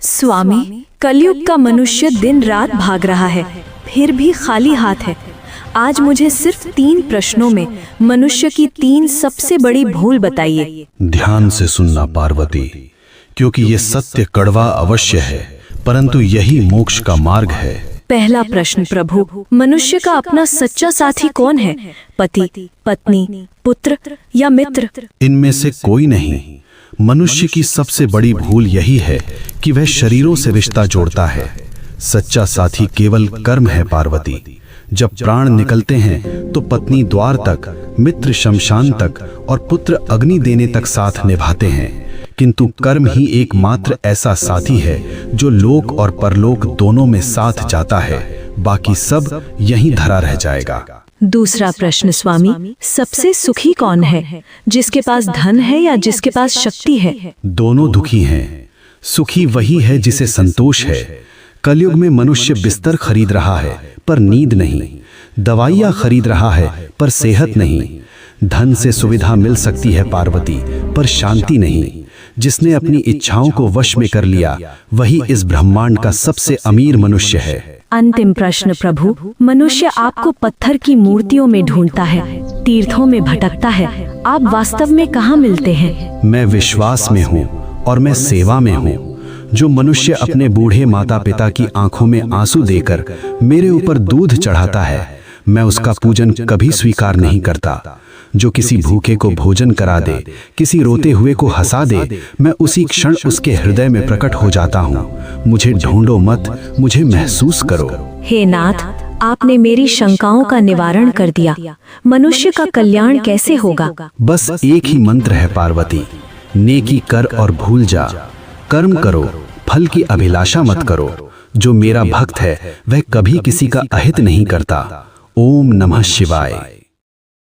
स्वामी, कलयुग का मनुष्य दिन रात भाग रहा है, फिर भी खाली हाथ है। आज मुझे सिर्फ 3 प्रश्नों में मनुष्य की 3 सबसे बड़ी भूल बताइए। ध्यान से सुनना पार्वती, क्योंकि ये सत्य कड़वा अवश्य है, परंतु यही मोक्ष का मार्ग है। पहला प्रश्न प्रभु, मनुष्य का अपना सच्चा साथी कौन है? पति, पत्नी, पुत्र या मित्र? इनमें से कोई नहीं। मनुष्य की सबसे बड़ी भूल यही है कि वह शरीरों से रिश्ता जोड़ता है। सच्चा साथी केवल कर्म है पार्वती। जब प्राण निकलते हैं तो पत्नी द्वार तक, मित्र शमशान तक और पुत्र अग्नि देने तक साथ निभाते हैं, किंतु कर्म ही एकमात्र ऐसा साथी है जो लोक और परलोक दोनों में साथ जाता है। बाकी सब यहीं धरा रह जाएगा। दूसरा प्रश्न स्वामी, सबसे सुखी कौन है? जिसके पास धन है या जिसके पास शक्ति है? दोनों दुखी हैं। सुखी वही है जिसे संतोष है। कलयुग में मनुष्य बिस्तर खरीद रहा है पर नींद नहीं, दवाइयाँ खरीद रहा है पर सेहत नहीं। धन से सुविधा मिल सकती है पार्वती, पर शांति नहीं। जिसने अपनी इच्छाओं को वश में कर लिया वही इस ब्रह्मांड का सबसे अमीर मनुष्य है। अंतिम प्रश्न प्रभु, मनुष्य आपको पत्थर की मूर्तियों में ढूंढता है, तीर्थों में भटकता है, आप वास्तव में कहाँ मिलते हैं? मैं विश्वास में हूँ और मैं सेवा में हूँ। जो मनुष्य अपने बूढ़े माता पिता की आंखों में आंसू देकर मेरे ऊपर दूध चढ़ाता है, मैं उसका पूजन कभी स्वीकार नहीं करता। जो किसी भूखे को भोजन करा दे, किसी रोते हुए को हंसा दे, मैं उसी क्षण उसके हृदय में प्रकट हो जाता हूँ। मुझे ढूंढो मत, मुझे महसूस करो। हे नाथ, आपने मेरी शंकाओं का निवारण कर दिया। मनुष्य का कल्याण कैसे होगा? बस एक ही मंत्र है पार्वती, नेकी कर और भूल जा। कर्म करो, फल की अभिलाषा मत करो। जो मेरा भक्त है वह कभी किसी का अहित नहीं करता। ओम नमः शिवाय।